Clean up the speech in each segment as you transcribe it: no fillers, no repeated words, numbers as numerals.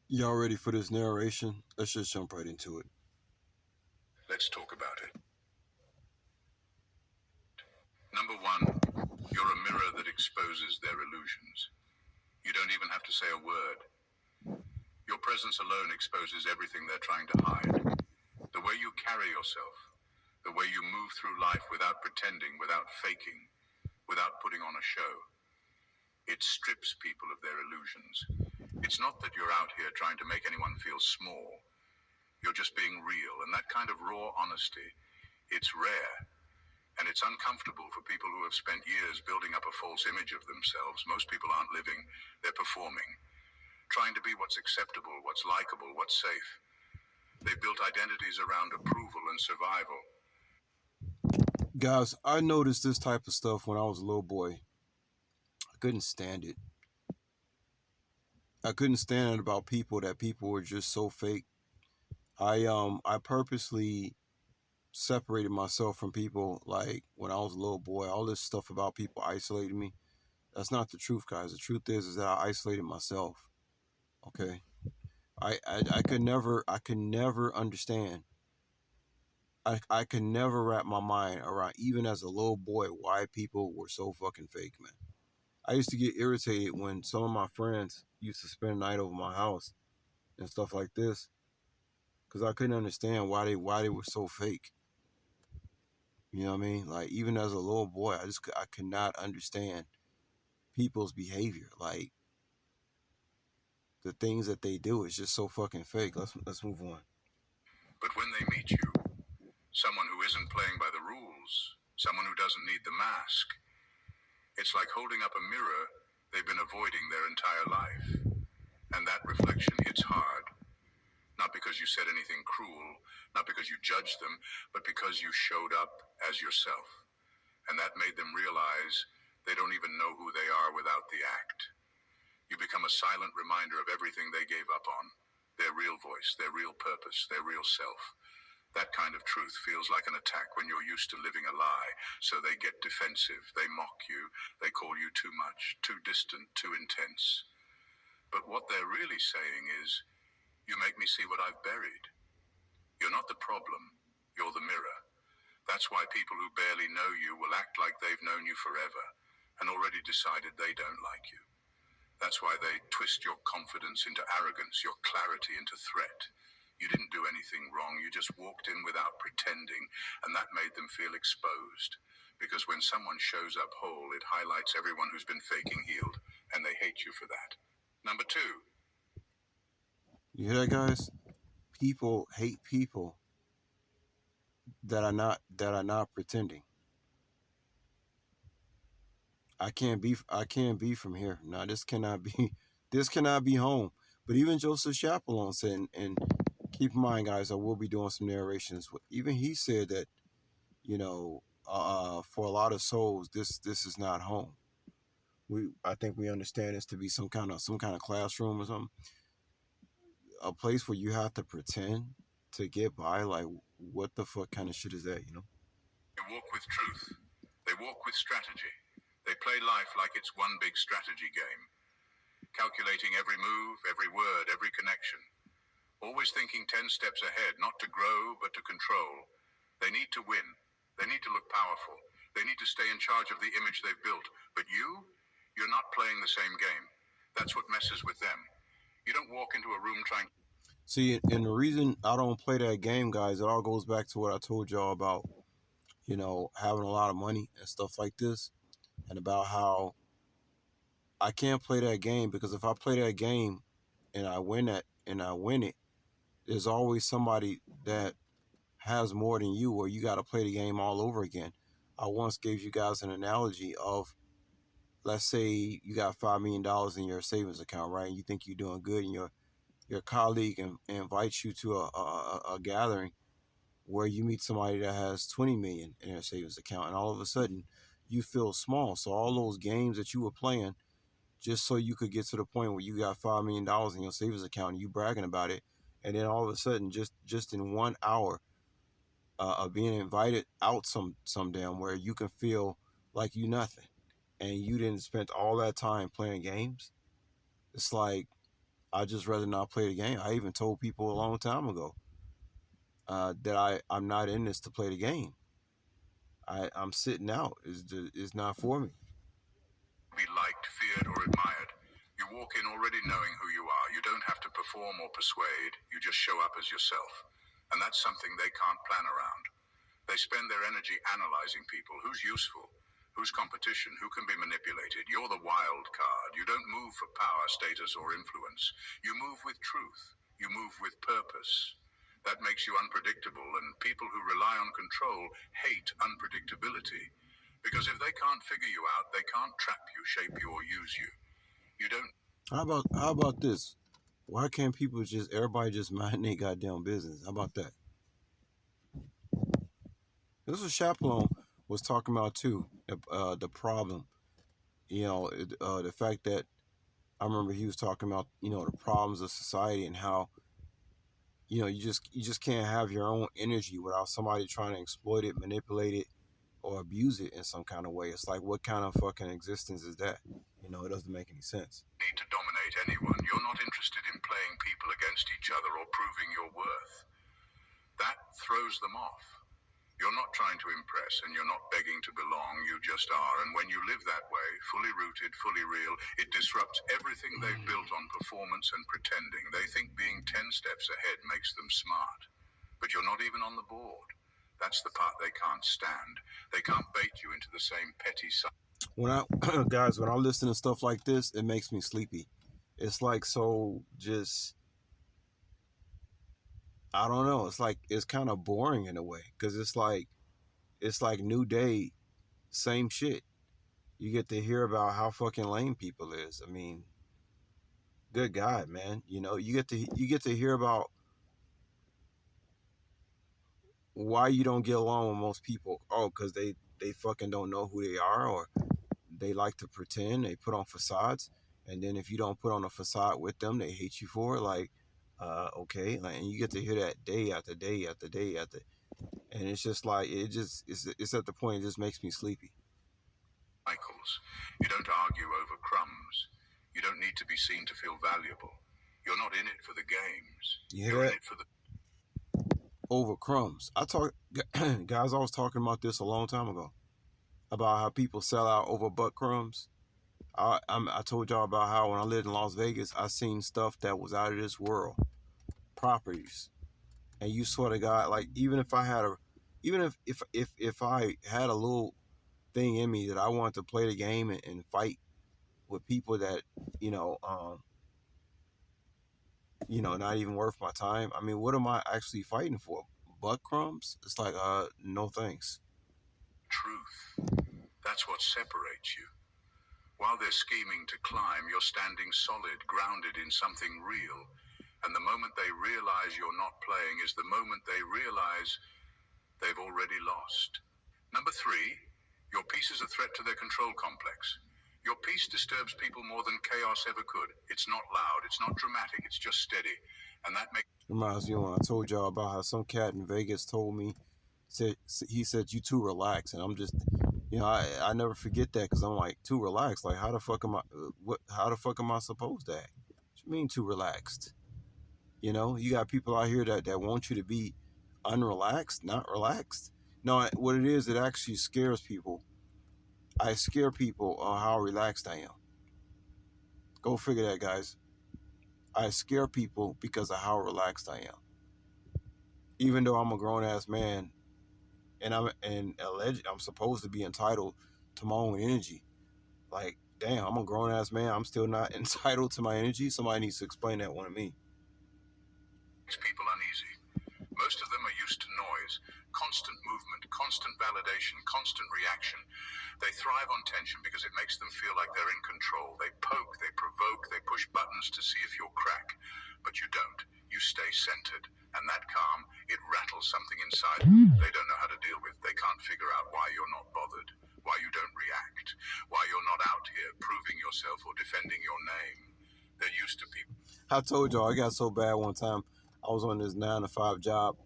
Y'all ready for this narration? Let's just jump right into it. Let's talk about it. Number one, you're a mirror that exposes their illusions. You don't even have to say a word. Your presence alone exposes everything they're trying to hide. The way you carry yourself, the way you move through life without pretending, without faking, without putting on a show. It strips people of their illusions. It's not that you're out here trying to make anyone feel small. You're just being real, and that kind of raw honesty, it's rare. And it's uncomfortable for people who have spent years building up a false image of themselves. Most people aren't living, they're performing, trying to be what's acceptable, what's likable, what's safe. They've built identities around approval and survival. Guys, I noticed this type of stuff when I was a little boy. I couldn't stand it. I couldn't stand it about people that people were just so fake. I purposely separated myself from people like when I was a little boy. All this stuff about people isolating me. That's not the truth, guys. The truth is that I isolated myself. Okay. I could never understand. I could never wrap my mind around, even as a little boy, why people were so fucking fake, man. I used to get irritated when some of my friends used to spend the night over my house and stuff like this because I couldn't understand why they were so fake. You know what I mean? Like even as a little boy, I could not understand people's behavior. Like the things that they do is just so fucking fake. Let's move on. But when they meet you, someone who isn't playing by the rules, someone who doesn't need the mask, it's like holding up a mirror they've been avoiding their entire life. And that reflection hits hard. Not because you said anything cruel, not because you judged them, but because you showed up as yourself. And that made them realize they don't even know who they are without the act. You become a silent reminder of everything they gave up on. Their real voice, their real purpose, their real self. That kind of truth feels like an attack when you're used to living a lie. So they get defensive, they mock you, they call you too much, too distant, too intense. But what they're really saying is, you make me see what I've buried. You're not the problem, you're the mirror. That's why people who barely know you will act like they've known you forever and already decided they don't like you. That's why they twist your confidence into arrogance, your clarity into threat. You didn't do anything wrong, you just walked in without pretending, and that made them feel exposed. Because when someone shows up whole, it highlights everyone who's been faking healed, and they hate you for that. Number two, You hear that, guys? People hate people that are not pretending. I can't be from here. No, this cannot be this cannot be home. But even Joseph Chaperon said, and keep in mind, guys, I will be doing some narrations. Even he said that, for a lot of souls, this is not home. I think we understand this to be some kind of classroom or something, a place where you have to pretend to get by. Like, what the fuck kind of shit is that? they walk with truth. They walk with strategy. They play life like it's one big strategy game, calculating every move, every word, every connection. Always thinking 10 steps ahead, not to grow, but to control. They need to win. They need to look powerful. They need to stay in charge of the image they've built. But you're not playing the same game. That's what messes with them. You don't walk into a room trying. See, and the reason I don't play that game, guys, it all goes back to what I told y'all about, having a lot of money and stuff like this, and about how I can't play that game because if I play that game and I win it, there's always somebody that has more than you, or you got to play the game all over again. I once gave you guys an analogy of, let's say you got $5 million in your savings account, right? And you think you're doing good, and your colleague invites you to a gathering where you meet somebody that has 20 million in their savings account, and all of a sudden you feel small. So all those games that you were playing just so you could get to the point where you got $5 million in your savings account and you bragging about it, and then all of a sudden, just in 1 hour of being invited out some damn where, you can feel like you nothing, and you didn't spend all that time playing games. It's like, I just rather not play the game. I even told people a long time ago that I'm not in this to play the game. I'm sitting out. Is not for me. Be liked, feared, or admired. You walk in already knowing who you are. You don't have to perform or persuade. You just show up as yourself. And that's something they can't plan around. They spend their energy analyzing people. Who's useful? Who's competition? Who can be manipulated? You're the wild card. You don't move for power, status, or influence. You move with truth. You move with purpose. That makes you unpredictable, and people who rely on control hate unpredictability. Because if they can't figure you out, they can't trap you, shape you, or use you. You don't. How about this? Why can't people just everybody just mind their goddamn business? How about that? This was Chaperone was talking about too. The problem, the fact that I remember he was talking about the problems of society and how you just can't have your own energy without somebody trying to exploit it, manipulate it, or abuse it in some kind of way. It's like, what kind of fucking existence is that? It doesn't make any sense. Need to dominate anyone. You're not interested in playing people against each other or proving your worth. That throws them off. You're not trying to impress and you're not begging to belong, you just are. And when you live that way, fully rooted, fully real, it disrupts everything they've built on performance and pretending. They think being 10 steps ahead makes them smart. But you're not even on the board. That's the part they can't stand. They can't bait you into the same petty When I guys, when I listen to stuff like this, it makes me sleepy. It's like so just I don't know. It's like it's kind of boring in a way because it's like new day, same shit. You get to hear about how fucking lame people is. I mean, good God, man. You get to hear about why you don't get along with most people. Oh, because they fucking don't know who they are, or they like to pretend. They put on facades, and then if you don't put on a facade with them, they hate you for it. Like, okay, like, and you get to hear that day after day after day after, and it's just like it's at the point it just makes me sleepy. cycles. You don't argue over crumbs. You don't need to be seen to feel valuable. You're not in it for the games. You hear You're in that? it for the Over crumbs. I talk, guys. I was talking about this a long time ago about how people sell out over butt crumbs. I told y'all about how when I lived in Las Vegas, I seen stuff that was out of this world, properties, and you swear to God, like even if I had a little thing in me that I wanted to play the game and fight with people that you know, um, not even worth my time. I mean, what am I actually fighting for? Butt crumbs? It's like, no thanks. truth. That's what separates you. While they're scheming to climb, you're standing solid, grounded in something real. And the moment they realize you're not playing is the moment they realize they've already lost. Number three, your peace is a threat to their control complex. Your peace disturbs people more than chaos ever could. It's not loud, it's not dramatic, it's just steady. And that makes Reminds me when I told y'all about how some cat in Vegas told me, he said you too relaxed, and I'm just, I never forget that because I'm like too relaxed. Like how the fuck am I? What? How the fuck am I supposed to act? What you mean too relaxed? You got people out here that want you to be unrelaxed, not relaxed. No, what it is, it actually scares people. I scare people on how relaxed I am. Go figure that, guys. I scare people because of how relaxed I am. Even though I'm a grown ass man and I'm supposed to be entitled to my own energy. Like, damn, I'm a grown ass man. I'm still not entitled to my energy. Somebody needs to explain that one to me. people uneasy. Most of them are used to noise, constant movement, constant validation, constant reaction. They thrive on tension because it makes them feel like they're in control. They poke, they provoke, they push buttons to see if you'll crack. But you don't. You stay centered. And that calm, it rattles something inside them they don't know how to deal with. They can't figure out why you're not bothered, why you don't react, why you're not out here proving yourself or defending your name. They're used to people. I told y'all I got so bad one time. I was on this 9 to 5 job,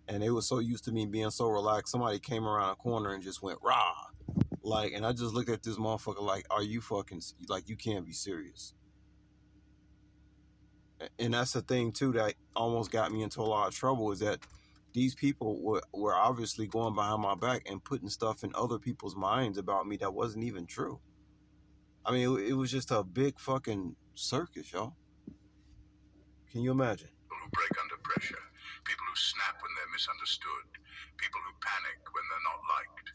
and they were so used to me being so relaxed. Somebody came around a corner and just went rah, like, and I just looked at this motherfucker like, "Are you fucking like you can't be serious?" And that's the thing too that almost got me into a lot of trouble is that these people were obviously going behind my back and putting stuff in other people's minds about me that wasn't even true. I mean, it was just a big fucking circus, y'all. Can you imagine? People who break under pressure, people who snap when they're misunderstood, people who panic when they're not liked.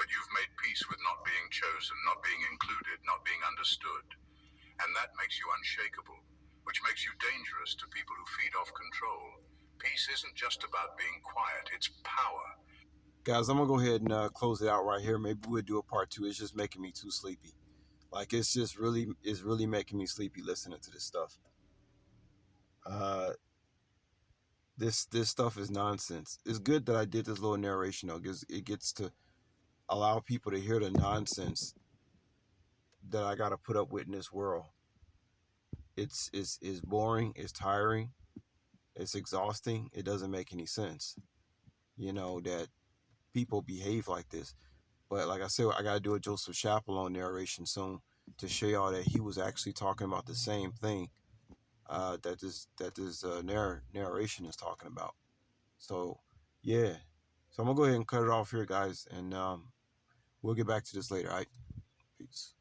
But you've made peace with not being chosen, not being included, not being understood. And that makes you unshakable, which makes you dangerous to people who feed off control. Peace isn't just about being quiet, it's power. Guys, I'm gonna go ahead and close it out right here. Maybe we'll do a part two. It's just making me too sleepy. Like it's really making me sleepy listening to this stuff. Uh, this stuff is nonsense. It's good that I did this little narration though, because it gets to allow people to hear the nonsense that I got to put up with in this world. It's boring. It's tiring. It's exhausting. It doesn't make any sense. You know that people behave like this. But like I said, I got to do a Joseph Chappell narration soon to show y'all that he was actually talking about the same thing that this narration is talking about. So yeah, so I'm gonna go ahead and cut it off here, guys, and we'll get back to this later. All right, peace.